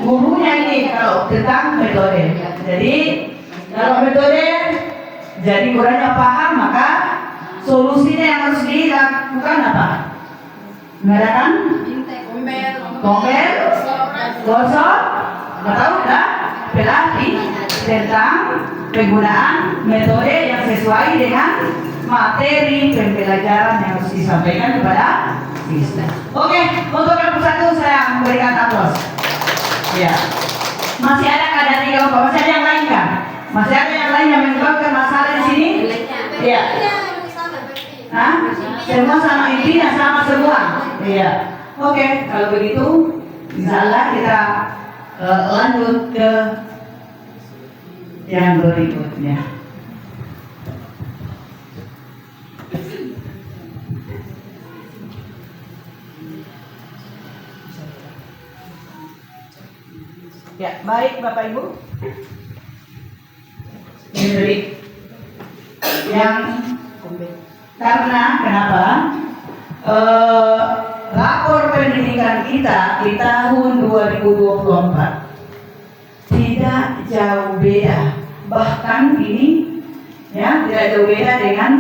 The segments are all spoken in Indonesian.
gurunya ini kalau tentang metode. Jadi kalau metode jadi kurangnya paham, maka solusinya yang harus dilakukan apa? Mengadakan kompel, gosok, atau pelatih tentang penggunaan metode yang sesuai dengan materi pembelajaran yang harus disampaikan kepada siswa. Oke, untuk yang satu saya memberikan aplaus. Ya, masih ada keadaan tiga Bapak? Masih ada yang lain kan? Masih ada yang lain yang menyebabkan masalah di sini? Iya. Hah? Semua sama intinya sama semua. Iya. Oke, kalau begitu, insyaallah kita lanjut ke yang berikutnya. Ya, baik Bapak Ibu. Ini yang karena kenapa? Rapor pendidikan kita di tahun 2024 tidak jauh beda, bahkan ini ya tidak jauh beda dengan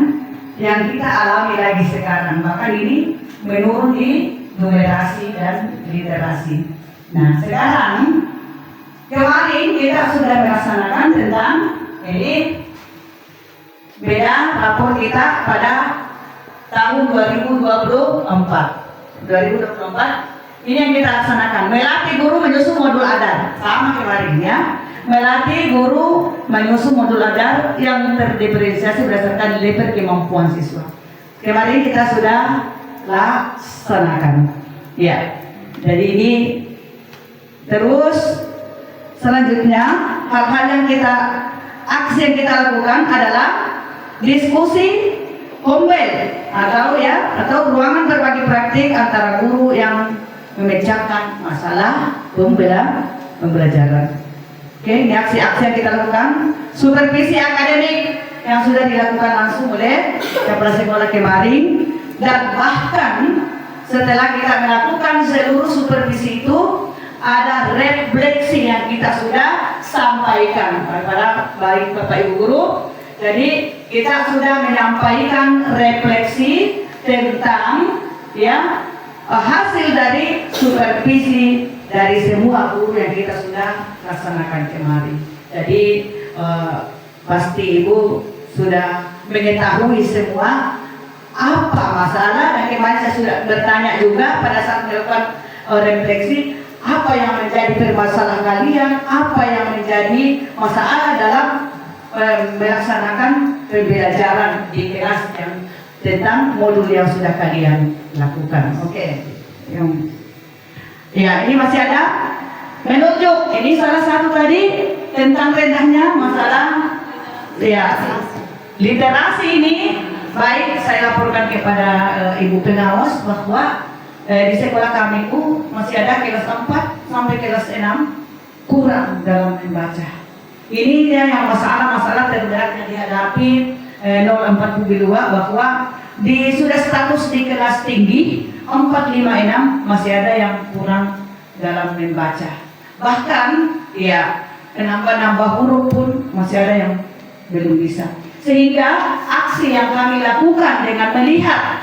yang kita alami lagi sekarang. Bahkan ini menurun di numerasi dan literasi. Nah, sekarang kemarin kita sudah melaksanakan tentang ini beda rapor kita pada tahun 2024. Ini yang kita laksanakan, melatih guru menyusun modul ADAR sama kemarin ya. Melatih guru menyusun modul ADAR yang terdiferensiasi berdasarkan level kemampuan siswa. Kemarin kita sudah laksanakan. Ya. Jadi ini terus selanjutnya hal-hal yang aksi yang kita lakukan adalah diskusi kombel atau ruangan berbagi praktik antara guru yang memecahkan masalah pembelajaran. Oke, ini aksi-aksi yang kita lakukan. Supervisi akademik yang sudah dilakukan langsung oleh kepala sekolah kemarin, dan bahkan setelah kita melakukan seluruh supervisi itu ada refleksi yang kita sudah sampaikan kepada baik Bapak Ibu guru. Jadi kita sudah menyampaikan refleksi tentang ya hasil dari supervisi dari semua guru yang kita sudah laksanakan kemarin. Jadi pasti Ibu sudah mengetahui semua apa masalah, dan kemarin saya sudah bertanya juga pada saat melakukan refleksi, apa yang menjadi permasalahan kalian, apa yang menjadi masalah dalam melaksanakan pembelajaran di kelas yang tentang modul yang sudah kalian lakukan. Oke. Ya, ini masih ada menunjuk. Ini salah satu tadi tentang rendahnya masalah ya literasi ini. Baik, saya laporkan kepada Ibu pengawas bahwa di sekolah kami masih ada kelas 4 sampai kelas 6 kurang dalam membaca. Ini dia yang masalah-masalah terberat yang dihadapi 042, bahwa sudah status di kelas tinggi 456 masih ada yang kurang dalam membaca. Bahkan ya nambah huruf pun masih ada yang belum bisa. Sehingga aksi yang kami lakukan dengan melihat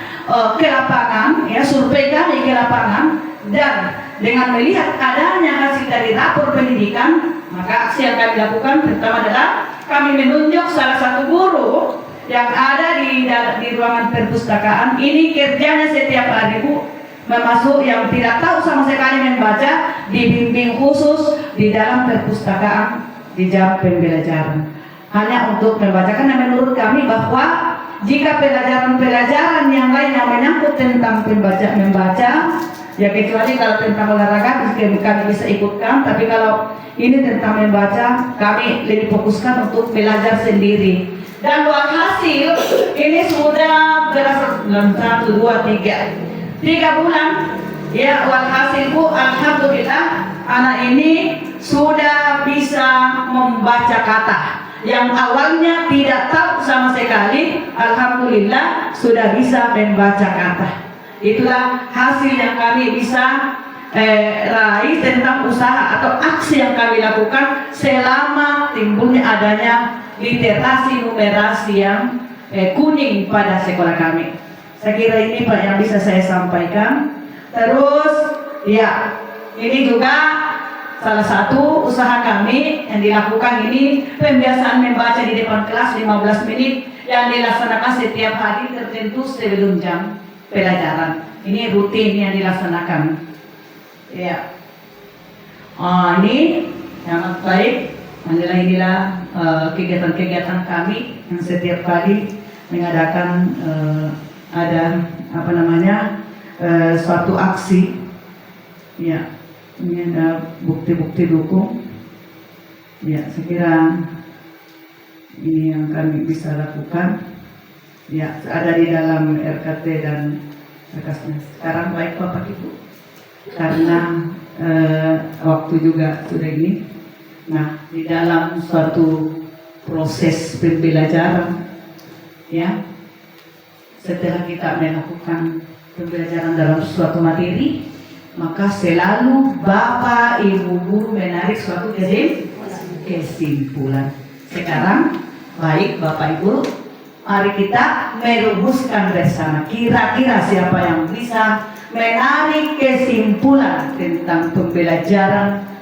ke lapangan, ya survei kami ke lapangan, dan dengan melihat adanya hasil dari rapor pendidikan, maka aksi yang kami lakukan pertama adalah kami menunjuk salah satu guru yang ada di ruangan perpustakaan. Ini kerjanya setiap hari Bu, memasuk yang tidak tahu sama sekali membaca, dibimbing khusus di dalam perpustakaan di jam pembelajaran, hanya untuk membaca. Karena menurut kami bahwa jika pelajaran-pelajaran yang lain yang menyangkut tentang membaca, ya kecuali kalau tentang olahraga kami bisa ikutkan, tapi kalau ini tentang membaca kami lebih fokuskan untuk belajar sendiri. Dan buat hasil ini sudah berasal 1, 2, 3 bulan ya. Buat hasil Bu, alhamdulillah anak ini sudah bisa membaca kata yang awalnya tidak tahu sama sekali. Alhamdulillah sudah bisa membaca kata. Itulah hasil yang kami bisa raih tentang usaha atau aksi yang kami lakukan selama timbulnya adanya literasi numerasi yang kuning pada sekolah kami. Saya kira ini Pak yang bisa saya sampaikan. Terus ya, ini juga salah satu usaha kami yang dilakukan ini pembiasaan membaca di depan kelas 15 menit yang dilaksanakan setiap hari tertentu sebelum jam pelajaran. Ini rutin yang dilaksanakan. Ya. Ini yang baik. Inilah kegiatan-kegiatan kami yang setiap kali mengadakan ada suatu aksi. Ya, ini ada bukti-bukti dukung. Ya, saya kira ini yang kami bisa lakukan. Ya, ada di dalam RKT dan berkasnya. Sekarang baik Bapak Ibu, karena waktu juga sudah ini. Nah, di dalam suatu proses pembelajaran, ya, setelah kita melakukan pembelajaran dalam suatu materi, maka selalu Bapak Ibu guru menarik suatu kesimpulan. Sekarang, baik Bapak Ibu, mari kita merumuskan bersama. Kira-kira siapa yang bisa menarik kesimpulan tentang pembelajaran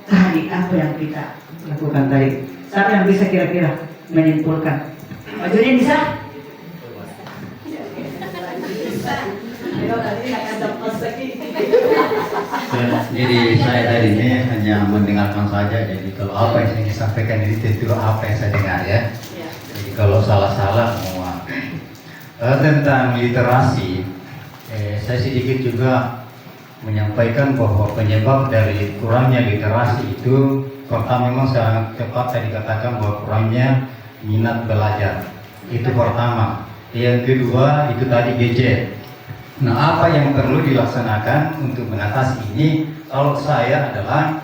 tadi, apa yang kita lakukan tadi? Siapa yang bisa kira-kira menyimpulkan? Pak Juni bisa? Jadi saya tadi ini hanya mendengarkan saja. Jadi kalau apa yang saya disampaikan ini tentu apa yang saya dengar ya. Jadi kalau salah-salah semua. Tentang literasi, saya sedikit juga menyampaikan bahwa penyebab dari kurangnya literasi itu pertama memang sangat tepat tadi dikatakan bahwa kurangnya minat belajar. Itu pertama. Yang kedua itu tadi gadget. Nah, apa yang perlu dilaksanakan untuk mengatasi ini? Kalau saya adalah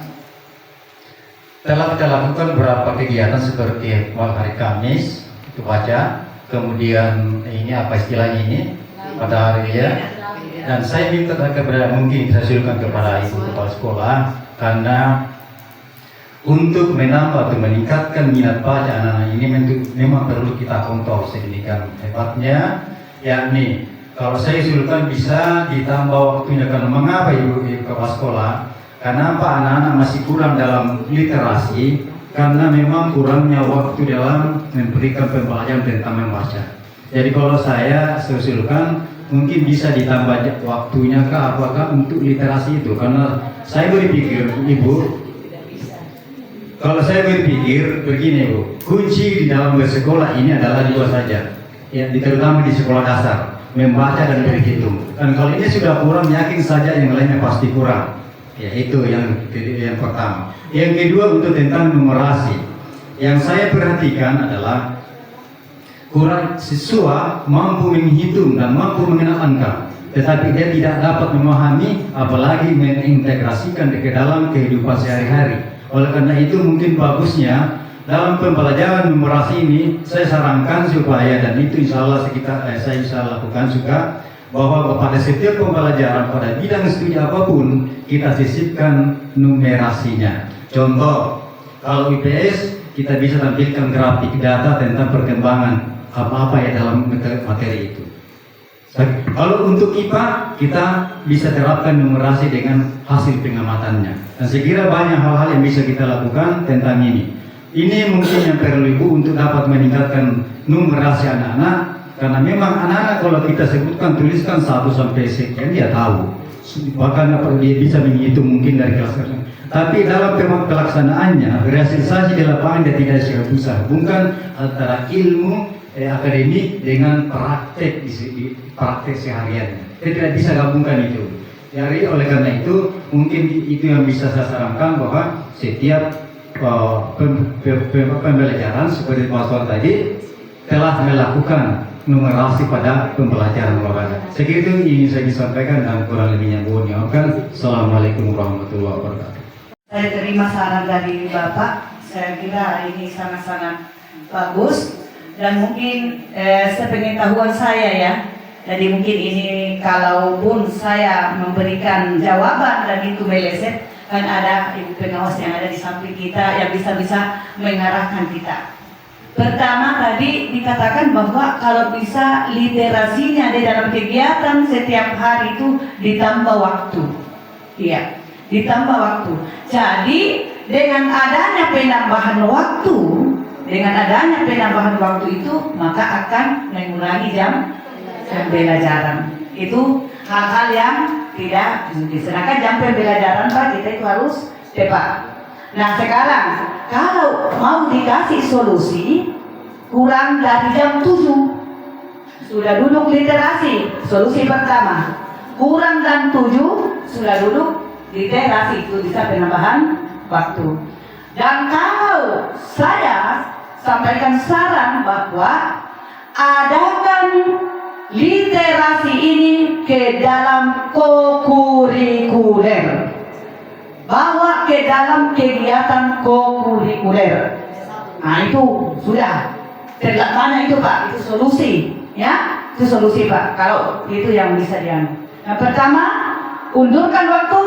telah kita lakukan beberapa kegiatan seperti hari Kamis itu baca, kemudian ini apa istilahnya ini pada hari ya. Dan saya minta kepada mungkin saya usulkan kepada ibu kepala sekolah karena untuk menambah atau meningkatkan minat baca anak-anak ini memang perlu kita kontrol sedemikian hebatnya, yakni kalau saya usulkan bisa ditambah waktunya. Karena mengapa ibu kepala sekolah? Karena apa anak-anak masih kurang dalam literasi karena memang kurangnya waktu dalam memberikan pembelajaran tentang membaca. Jadi kalau saya usulkan mungkin bisa ditambah waktunya apakah untuk literasi itu, karena saya berpikir ibu, kalau saya berpikir begini ibu, kunci di dalam bersekolah ini adalah dua saja, ya, terutama di sekolah dasar, membaca dan berhitung. Dan kalau ini sudah kurang, yakin saja yang lainnya pasti kurang. Ya, itu yang pertama. Yang kedua untuk tentang numerasi, yang saya perhatikan adalah kurang siswa mampu menghitung dan mampu mengenal angka, tetapi dia tidak dapat memahami apalagi mengintegrasikan ke dalam kehidupan sehari-hari. Oleh karena itu mungkin bagusnya dalam pembelajaran numerasi ini saya sarankan supaya, dan itu insya Allah saya bisa lakukan juga, bahwa pada setiap pembelajaran pada bidang studi apapun kita sisipkan numerasinya. Contoh, kalau IPS kita bisa tampilkan grafik data tentang perkembangan apa-apa ya dalam materi itu. Kalau untuk IPA kita bisa terapkan numerasi dengan hasil pengamatannya. Dan saya kira banyak hal-hal yang bisa kita lakukan tentang ini. Ini mungkin yang perlu ibu untuk dapat meningkatkan numerasi anak-anak, karena memang anak-anak kalau kita sebutkan tuliskan 1 sampai sekian dia tahu. Bahkan dia bisa menghitung mungkin dari kelas. Tapi dalam pelaksanaannya, realisasi di lapangan dia tidak bisa hubungkan antara ilmu akademik dengan praktek di praktek seharian. Dia tidak bisa gabungkan itu. Jadi oleh karena itu mungkin itu yang bisa saya sarankan, bahwa setiap pembelajaran seperti Pak Suar tadi telah melakukan numerasi pada pembelajaran olahraga. Segitu ingin saya sampaikan dan kurang lebihnya mohon dimaafkan. Assalamualaikum warahmatullahi wabarakatuh. Saya terima saran dari Bapak. Saya kira ini sangat-sangat bagus. Dan mungkin sepengetahuan saya ya, Jadi mungkin ini kalaupun saya memberikan jawaban dan itu meleset, kan ada ibu pengawas yang ada di samping kita yang bisa mengarahkan kita. Pertama tadi dikatakan bahwa kalau bisa literasinya di dalam kegiatan setiap hari itu ditambah waktu. Iya, ditambah waktu. Jadi dengan adanya penambahan waktu itu maka akan mengurangi jam pembelajaran. Itu hal-hal yang tidak diserahkan jam pembelajaran Pak, kita itu harus tepat. Nah sekarang kalau mau dikasih solusi kurang dari jam 7 sudah duduk literasi, solusi pertama. Kurang dan 7 sudah duduk literasi, itu bisa penambahan waktu. Dan kalau saya sampaikan saran bahwa adakan literasi ini ke dalam kokurikuler, bawa ke dalam kegiatan kokurikuler. Nah itu sudah terlaksana itu Pak, itu solusi ya, itu solusi Pak. Kalau itu yang bisa diambil. Yang pertama, undurkan waktu,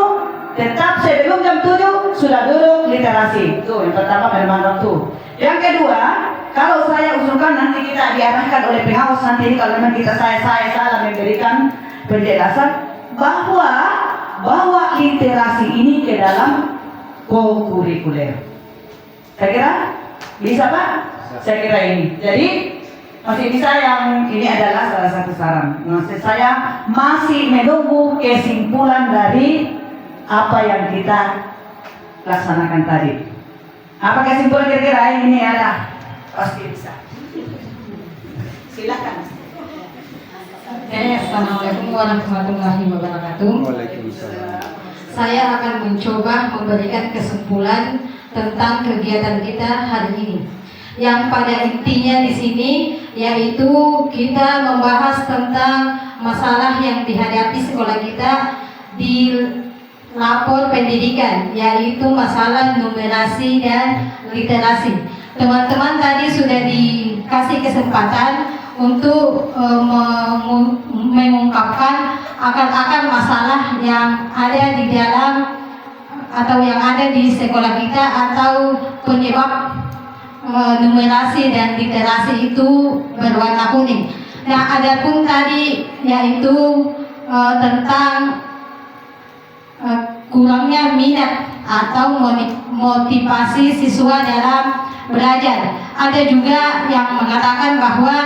tetap sebelum jam 7 sudah duduk literasi. Itu yang pertama, penambahan waktu. Yang kedua, kalau saya usulkan nanti kita diarahkan oleh pengawas nanti ini, kalau memang saya salah memberikan penjelasan bahwa literasi ini ke dalam kokurikuler. Saya kira bisa Pak? Saya kira ini. Jadi masih bisa, yang ini adalah salah satu saran. Maksud saya masih menunggu kesimpulan dari apa yang kita laksanakan tadi. Apa kesimpulan kira-kira ini ada? Pasti bisa. Silakan. Assalamualaikum warahmatullahi wabarakatuh. Waalaikumsalam. Saya akan mencoba memberikan kesimpulan tentang kegiatan kita hari ini. Yang pada intinya di sini yaitu kita membahas tentang masalah yang dihadapi sekolah kita di lapor pendidikan, yaitu masalah numerasi dan literasi. Teman-teman tadi sudah dikasih kesempatan untuk mengungkapkan akan masalah yang ada di dalam atau yang ada di sekolah kita atau penyebab numerasi dan literasi itu berwarna kuning. Nah, adapun tadi yaitu tentang kurangnya minat atau motivasi siswa dalam belajar. Ada juga yang mengatakan bahwa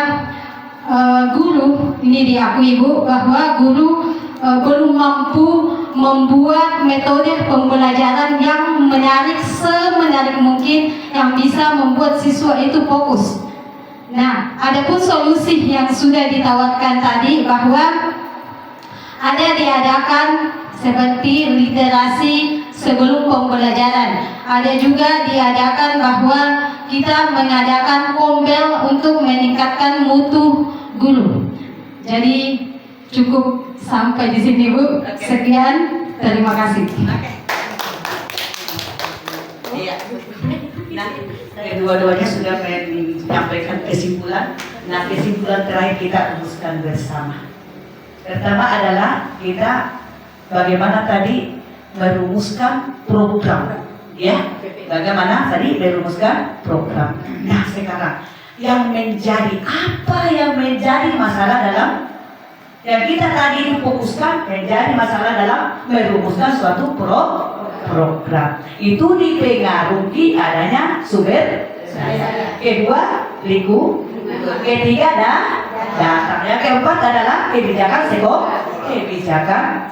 guru, ini diakui Bu, bahwa guru belum mampu membuat metode pembelajaran yang menarik semenarik mungkin yang bisa membuat siswa itu fokus. Nah, adapun solusi yang sudah ditawarkan tadi bahwa ada diadakan seperti literasi sebelum pembelajaran. Ada juga diadakan bahwa kita mengadakan kombel untuk meningkatkan mutu guru. Jadi cukup sampai di sini Bu. Sekian, terima kasih. Iya. Nah, kedua-duanya sudah menyampaikan kesimpulan. Nah, kesimpulan terakhir kita rumuskan bersama. Pertama adalah kita bagaimana tadi merumuskan program, ya. Bagaimana tadi merumuskan program. Nah, sekarang yang menjadi masalah dalam yang kita tadi fokuskan menjadi masalah dalam merumuskan suatu program. Itu dipengaruhi adanya sumber daya. Kedua, ketiga data. Yang keempat adalah kebijakan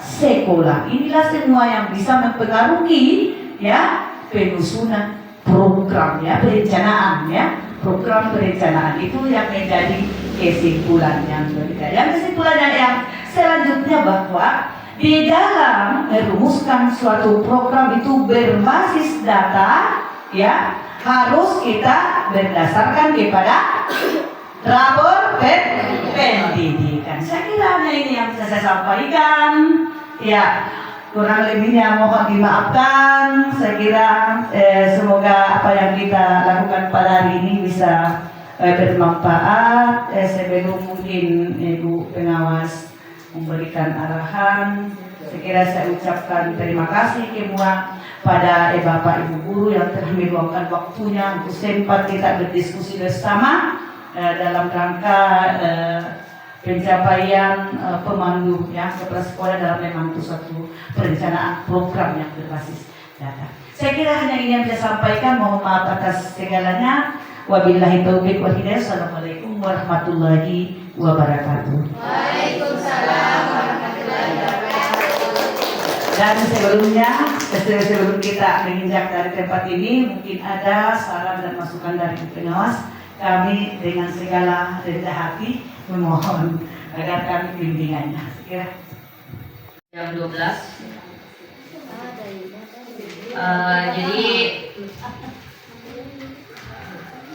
sekolah. Inilah semua yang bisa mempengaruhi ya penyusunan program ya, perencanaan ya. Program perencanaan itu yang menjadi kesimpulan yang berbeda. Yang kesimpulan yang selanjutnya bahwa di dalam merumuskan suatu program itu berbasis data ya, harus kita berdasarkan kepada rapor pendidikan. Saya kira ini yang bisa saya sampaikan ya. Kurang lebihnya mohon dimaafkan. Saya kira semoga apa yang kita lakukan pada hari ini bisa bermanfaat. Sebelum mungkin Ibu pengawas memberikan arahan, sekira saya ucapkan terima kasih semua pada Bapak Ibu guru yang telah meluangkan waktunya untuk sempat kita berdiskusi bersama dalam rangka pencapaian pemandu ya kepala sekolah dalam membantu suatu perencanaan program yang berbasis data. Saya kira hanya ini yang saya sampaikan. Mohon maaf atas segalanya. Wabillahi taufiq wal hidayah. Assalamualaikum warahmatullahi wabarakatuh. Waalaikumsalam warahmatullahi wabarakatuh. Dan sebelum kita menginjak dari tempat ini, mungkin ada saran dan masukan dari pengawas. Kami dengan segala rendah hati memohon agar kami bimbingannya. Sekira jam 12. Jadi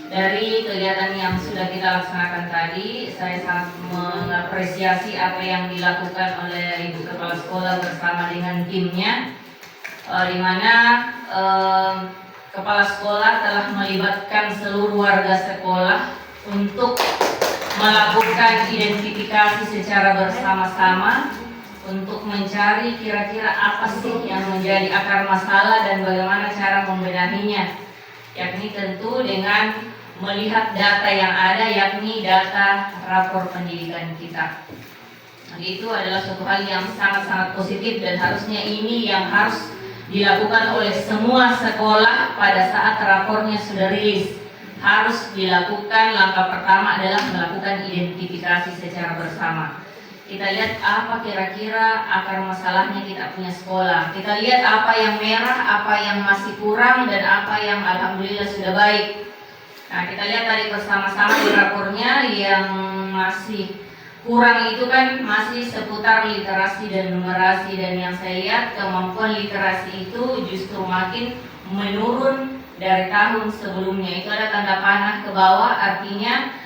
dari kegiatan yang sudah kita laksanakan tadi, saya sangat mengapresiasi apa yang dilakukan oleh Ibu Kepala Sekolah bersama dengan timnya, di mana Kepala Sekolah telah melibatkan seluruh warga sekolah untuk melakukan identifikasi secara bersama-sama untuk mencari kira-kira apa sih yang menjadi akar masalah dan bagaimana cara membenahinya, yakni tentu dengan melihat data yang ada, yakni data rapor pendidikan kita. Itu adalah suatu hal yang sangat-sangat positif dan harusnya ini yang harus dilakukan oleh semua sekolah pada saat rapornya sudah rilis. Harus dilakukan, langkah pertama adalah melakukan identifikasi secara bersama. Kita lihat apa kira-kira akar masalahnya kita punya sekolah. Kita lihat apa yang merah, apa yang masih kurang, dan apa yang alhamdulillah sudah baik. Nah, kita lihat tadi bersama-sama di rapornya yang masih kurang itu kan masih seputar literasi dan numerasi, dan yang saya lihat kemampuan literasi itu justru makin menurun dari tahun sebelumnya. Itu ada tanda panah ke bawah, artinya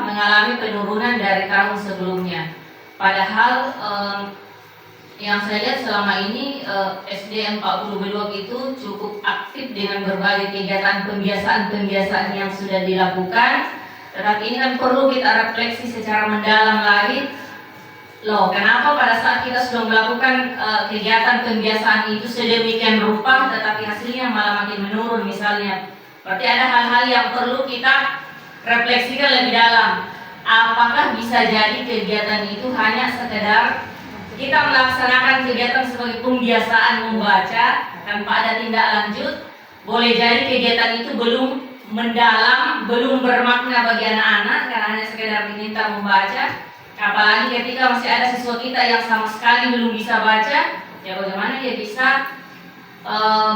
mengalami penurunan dari tahun sebelumnya. Padahal yang saya lihat selama ini SD 40 Beluak itu cukup aktif dengan berbagai kegiatan pembiasaan yang sudah dilakukan. Tetapi ini kan perlu kita refleksi secara mendalam lagi. Loh, kenapa pada saat kita sudah melakukan kegiatan pembiasaan itu sedemikian rupa, tetapi hasilnya malah makin menurun misalnya. Berarti ada hal-hal yang perlu kita refleksikan lebih dalam. Apakah bisa jadi kegiatan itu hanya sekedar kita melaksanakan kegiatan sebagai pembiasaan membaca tanpa ada tindak lanjut? Boleh jadi kegiatan itu belum mendalam, belum bermakna bagi anak-anak karena hanya sekedar diminta membaca. Apalagi ketika masih ada siswa kita yang sama sekali belum bisa baca, ya bagaimana dia bisa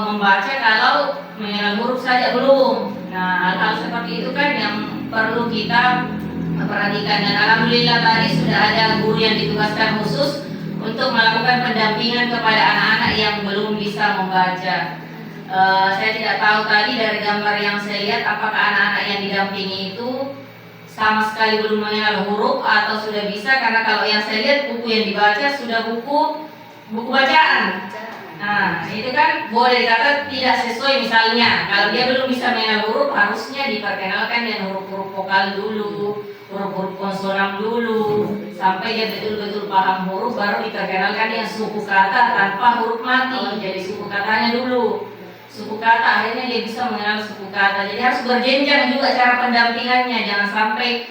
membaca kalau mengenal huruf saja belum. Nah, hal-hal seperti itu kan yang perlu kita perhatikan. Dan alhamdulillah tadi sudah ada guru yang ditugaskan khusus untuk melakukan pendampingan kepada anak-anak yang belum bisa membaca. Saya tidak tahu tadi dari gambar yang saya lihat apakah anak-anak yang didampingi itu sama sekali belum mengenal huruf atau sudah bisa, karena kalau yang saya lihat buku yang dibaca sudah buku bacaan. Nah, itu kan boleh dikata tidak sesuai. Misalnya kalau dia belum bisa mengenal huruf, harusnya diperkenalkan dengan huruf-huruf vokal dulu, huruf-huruf konsonan dulu, sampai dia betul-betul paham huruf, baru diperkenalkan dengan suku kata tanpa huruf mati. Jadi suku katanya dulu, suku kata, akhirnya dia bisa mengenal suku kata. Jadi harus berjenjang juga cara pendampingannya. Jangan sampai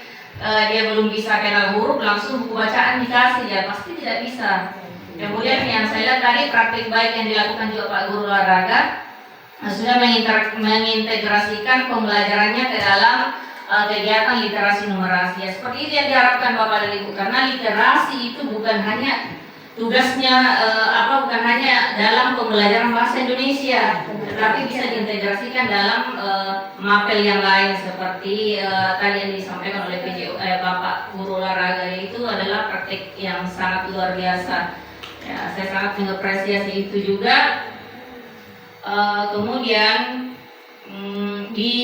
dia belum bisa kenal huruf langsung buku bacaan dikasih, ya pasti tidak bisa. Kemudian yang saya lihat tadi praktik baik yang dilakukan juga Pak Guru Olahraga sudah mengintegrasikan pembelajarannya ke dalam kegiatan literasi numerasi. Ya, seperti itu yang diharapkan Bapak dan Ibu, karena literasi itu bukan hanya tugasnya bukan hanya dalam pembelajaran bahasa Indonesia, tetapi bisa diintegrasikan dalam mapel yang lain seperti tadi yang disampaikan oleh Bapak Guru Olahraga. Itu adalah praktik yang sangat luar biasa. Ya, saya sangat mengapresiasi itu juga. Kemudian di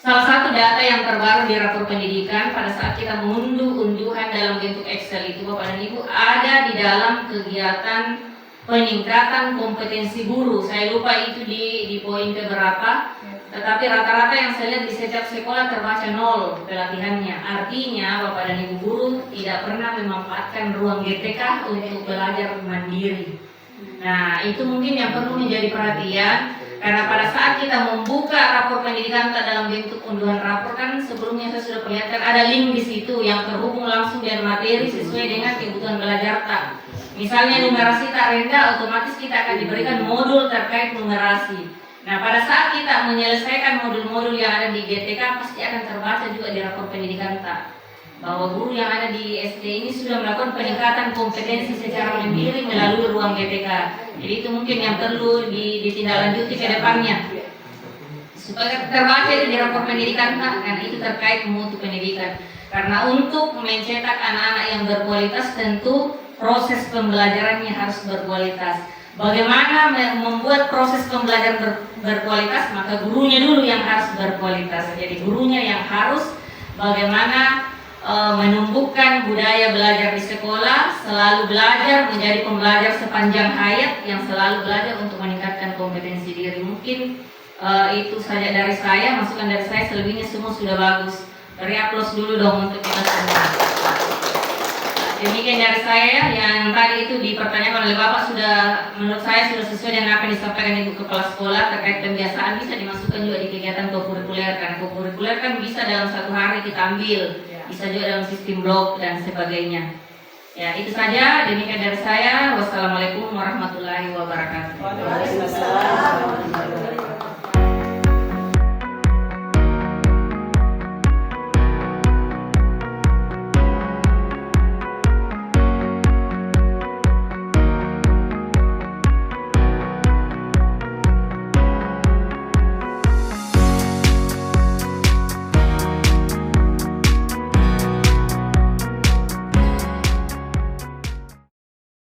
salah satu data yang terbaru di rapor pendidikan pada saat kita mengunduh unduhan dalam bentuk Excel itu, Bapak dan Ibu, ada di dalam kegiatan peningkatan kompetensi guru. Saya lupa itu di poin keberapa. Tetapi rata-rata yang saya lihat di setiap sekolah terbaca 0 pelatihannya. Artinya Bapak dan Ibu guru tidak pernah memanfaatkan ruang GTK untuk belajar mandiri. Nah, itu mungkin yang perlu menjadi perhatian, karena pada saat kita membuka rapor pendidikan dalam bentuk unduhan rapor, kan sebelumnya saya sudah perlihatkan ada link di situ yang terhubung langsung dengan materi sesuai dengan kebutuhan belajar tak. Misalnya numerasi tak rendah, otomatis kita akan diberikan modul terkait numerasi. Nah, pada saat kita menyelesaikan modul-modul yang ada di GTK, pasti akan terbaca juga di rapor pendidikan tak, bahwa guru yang ada di SD ini sudah melakukan peningkatan kompetensi secara mandiri melalui ruang GTK. Jadi itu mungkin yang perlu ditindaklanjuti ke depannya, supaya terbaca di rapor pendidikan tak, dan itu terkait mutu pendidikan. Karena untuk mencetak anak-anak yang berkualitas, tentu proses pembelajarannya harus berkualitas. Bagaimana membuat proses pembelajaran berkualitas, maka gurunya dulu yang harus berkualitas. Jadi gurunya yang harus bagaimana menumbuhkan budaya belajar di sekolah, selalu belajar, menjadi pembelajar sepanjang hayat yang selalu belajar untuk meningkatkan kompetensi diri. Mungkin itu saja dari saya, masukan dari saya, selebihnya semua sudah bagus. Beri aplaus dulu dong untuk kita semua. Demikian dari saya, yang tadi itu dipertanyakan oleh Bapak sudah, menurut saya sudah sesuai dengan apa yang disampaikan Ibu Kepala Sekolah terkait pembiasaan, bisa dimasukkan juga di kegiatan kokurikuler. Kan kokurikuler kan bisa dalam satu hari kita ambil, bisa juga dalam sistem blog dan sebagainya. Ya, itu saja, demikian dari saya. Wassalamualaikum warahmatullahi wabarakatuh. Waalaikumsalam.